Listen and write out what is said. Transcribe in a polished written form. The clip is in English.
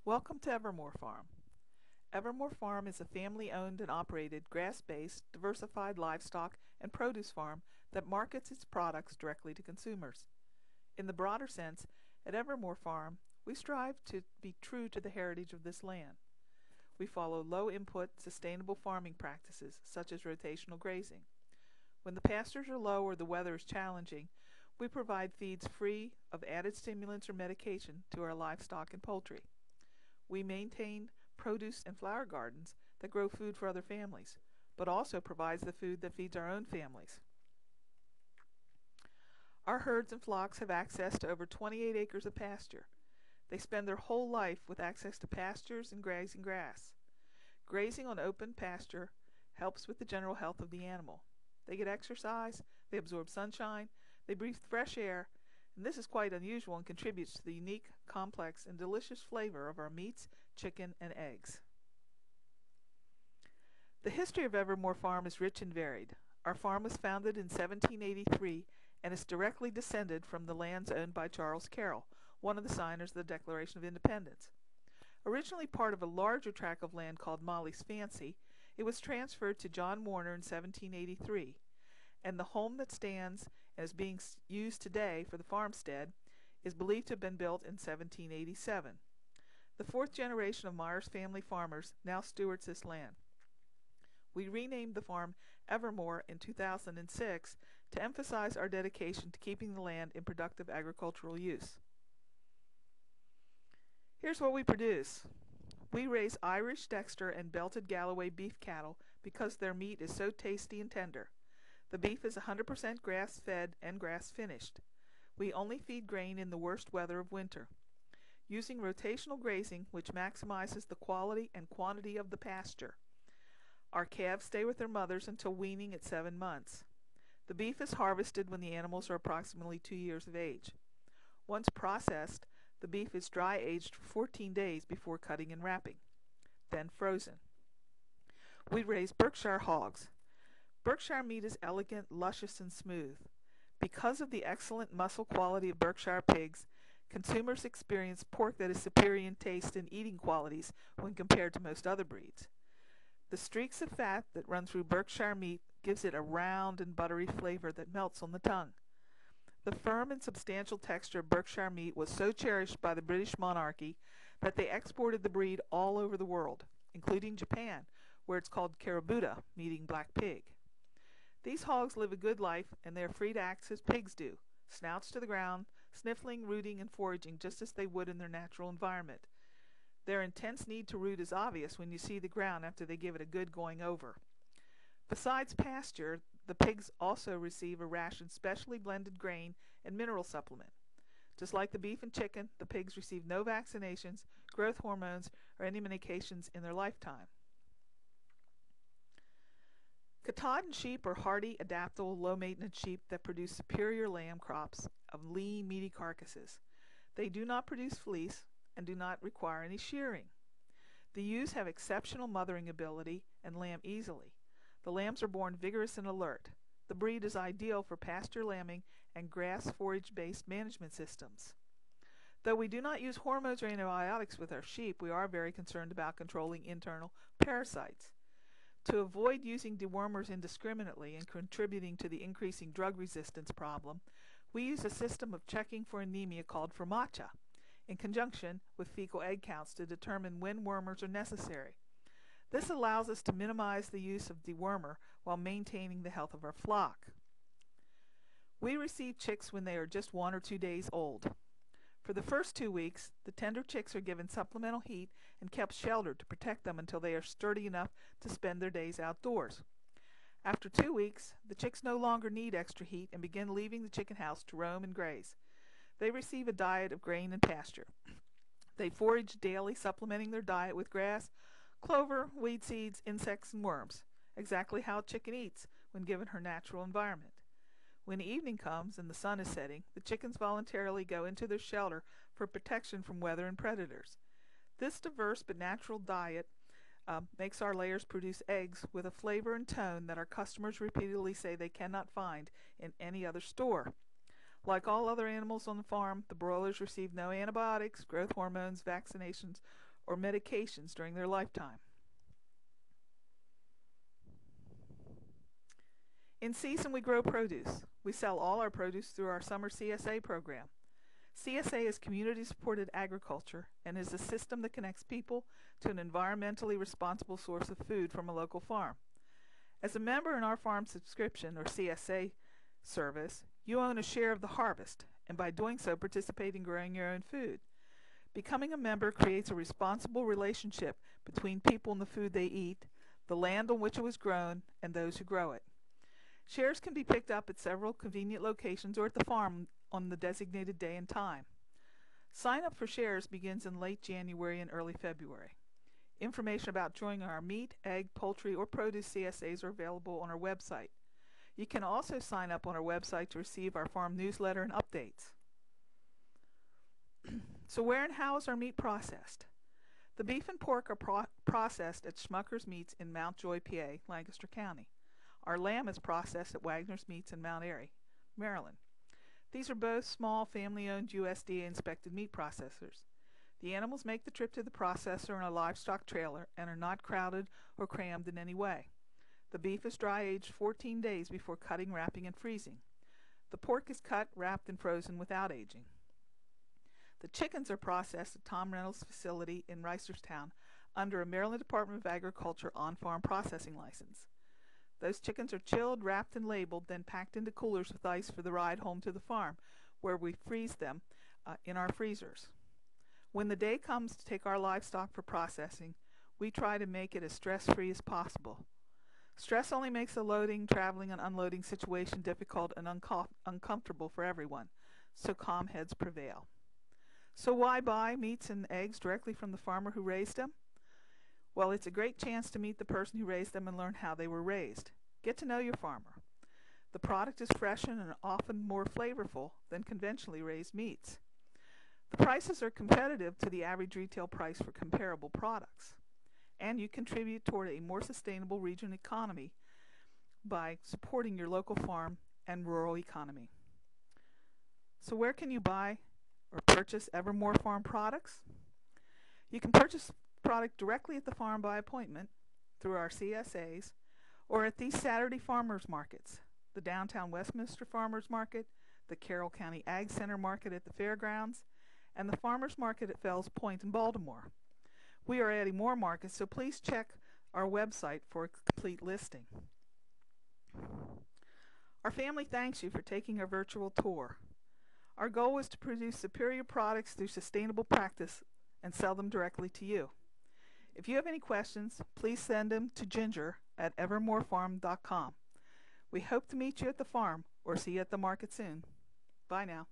Welcome to Evermore Farm. Evermore Farm is a family-owned and operated, grass-based, diversified livestock and produce farm that markets its products directly to consumers. In the broader sense, at Evermore Farm, we strive to be true to the heritage of this land. We follow low-input, sustainable farming practices, such as rotational grazing. When the pastures are low or the weather is challenging, we provide feeds free of added stimulants or medication to our livestock and poultry. We maintain produce and flower gardens that grow food for other families, but also provides the food that feeds our own families. Our herds and flocks have access to over 28 acres of pasture. They spend their whole life with access to pastures and grazing grass. Grazing on open pasture helps with the general health of the animal. They get exercise, they absorb sunshine, they breathe fresh air, and this is quite unusual and contributes to the unique, complex, and delicious flavor of our meats, chicken, and eggs. The history of Evermore Farm is rich and varied. Our farm was founded in 1783 and is directly descended from the lands owned by Charles Carroll, one of the signers of the Declaration of Independence. Originally part of a larger tract of land called Molly's Fancy, it was transferred to John Warner in 1783, and the home that stands and is being used today for the farmstead is believed to have been built in 1787. The fourth generation of Myers family farmers now stewards this land. We renamed the farm Evermore in 2006 to emphasize our dedication to keeping the land in productive agricultural use. Here's what we produce. We raise Irish Dexter and Belted Galloway beef cattle because their meat is so tasty and tender. The beef is 100% grass-fed and grass-finished. We only feed grain in the worst weather of winter. Using rotational grazing, which maximizes the quality and quantity of the pasture. Our calves stay with their mothers until weaning at 7 months. The beef is harvested when the animals are approximately 2 years of age. Once processed, the beef is dry aged for 14 days before cutting and wrapping, then frozen. We raise Berkshire hogs. Berkshire meat is elegant, luscious, and smooth. Because of the excellent muscle quality of Berkshire pigs, consumers experience pork that is superior in taste and eating qualities when compared to most other breeds. The streaks of fat that run through Berkshire meat gives it a round and buttery flavor that melts on the tongue. The firm and substantial texture of Berkshire meat was so cherished by the British monarchy that they exported the breed all over the world, including Japan, where it's called Karabuta, meaning black pig. These hogs live a good life, and they are free to act as pigs do, snouts to the ground, sniffling, rooting, and foraging just as they would in their natural environment. Their intense need to root is obvious when you see the ground after they give it a good going over. Besides pasture, the pigs also receive a ration specially blended grain and mineral supplement. Just like the beef and chicken, the pigs receive no vaccinations, growth hormones, or any medications in their lifetime. Katahdin sheep are hardy, adaptable, low-maintenance sheep that produce superior lamb crops of lean, meaty carcasses. They do not produce fleece and do not require any shearing. The ewes have exceptional mothering ability and lamb easily. The lambs are born vigorous and alert. The breed is ideal for pasture lambing and grass forage-based management systems. Though we do not use hormones or antibiotics with our sheep, we are very concerned about controlling internal parasites. To avoid using dewormers indiscriminately and contributing to the increasing drug resistance problem, we use a system of checking for anemia called Formacha, in conjunction with fecal egg counts to determine when wormers are necessary. This allows us to minimize the use of dewormer while maintaining the health of our flock. We receive chicks when they are just 1 or 2 days old. For the first 2 weeks, the tender chicks are given supplemental heat and kept sheltered to protect them until they are sturdy enough to spend their days outdoors. After 2 weeks, the chicks no longer need extra heat and begin leaving the chicken house to roam and graze. They receive a diet of grain and pasture. They forage daily, supplementing their diet with grass, clover, weed seeds, insects, and worms, exactly how a chicken eats when given her natural environment. When evening comes and the sun is setting, the chickens voluntarily go into their shelter for protection from weather and predators. This diverse but natural diet makes our layers produce eggs with a flavor and tone that our customers repeatedly say they cannot find in any other store. Like all other animals on the farm, the broilers receive no antibiotics, growth hormones, vaccinations, or medications during their lifetime. In season, we grow produce. We sell all our produce through our summer CSA program. CSA is community-supported agriculture and is a system that connects people to an environmentally responsible source of food from a local farm. As a member in our farm subscription or CSA service, you own a share of the harvest, and by doing so participate in growing your own food. Becoming a member creates a responsible relationship between people and the food they eat, the land on which it was grown, and those who grow it. Shares can be picked up at several convenient locations or at the farm on the designated day and time. Sign up for shares begins in late January and early February. Information about joining our meat, egg, poultry, or produce CSAs are available on our website. You can also sign up on our website to receive our farm newsletter and updates. So where and how is our meat processed? The beef and pork are processed at Schmucker's Meats in Mount Joy, PA, Lancaster County. Our lamb is processed at Wagner's Meats in Mount Airy, Maryland. These are both small, family-owned USDA-inspected meat processors. The animals make the trip to the processor in a livestock trailer and are not crowded or crammed in any way. The beef is dry-aged 14 days before cutting, wrapping, and freezing. The pork is cut, wrapped, and frozen without aging. The chickens are processed at Tom Reynolds' facility in Reisterstown under a Maryland Department of Agriculture on-farm processing license. Those chickens are chilled, wrapped, and labeled, then packed into coolers with ice for the ride home to the farm, where we freeze them in our freezers. When the day comes to take our livestock for processing, we try to make it as stress-free as possible. Stress only makes the loading, traveling, and unloading situation difficult and uncomfortable for everyone, so calm heads prevail. So why buy meats and eggs directly from the farmer who raised them? Well, it's a great chance to meet the person who raised them and learn how they were raised. Get to know your farmer. The product is fresher and often more flavorful than conventionally raised meats. The prices are competitive to the average retail price for comparable products. And you contribute toward a more sustainable regional economy by supporting your local farm and rural economy. So where can you buy or purchase Evermore Farm products? You can purchase product directly at the farm by appointment through our CSAs or at these Saturday farmers markets, the downtown Westminster Farmers Market, the Carroll County Ag Center Market at the fairgrounds, and the Farmers Market at Fells Point in Baltimore. We are adding more markets, so please check our website for a complete listing. Our family thanks you for taking our virtual tour. Our goal is to produce superior products through sustainable practice and sell them directly to you. If you have any questions, please send them to ginger@evermorefarm.com. We hope to meet you at the farm or see you at the market soon. Bye now.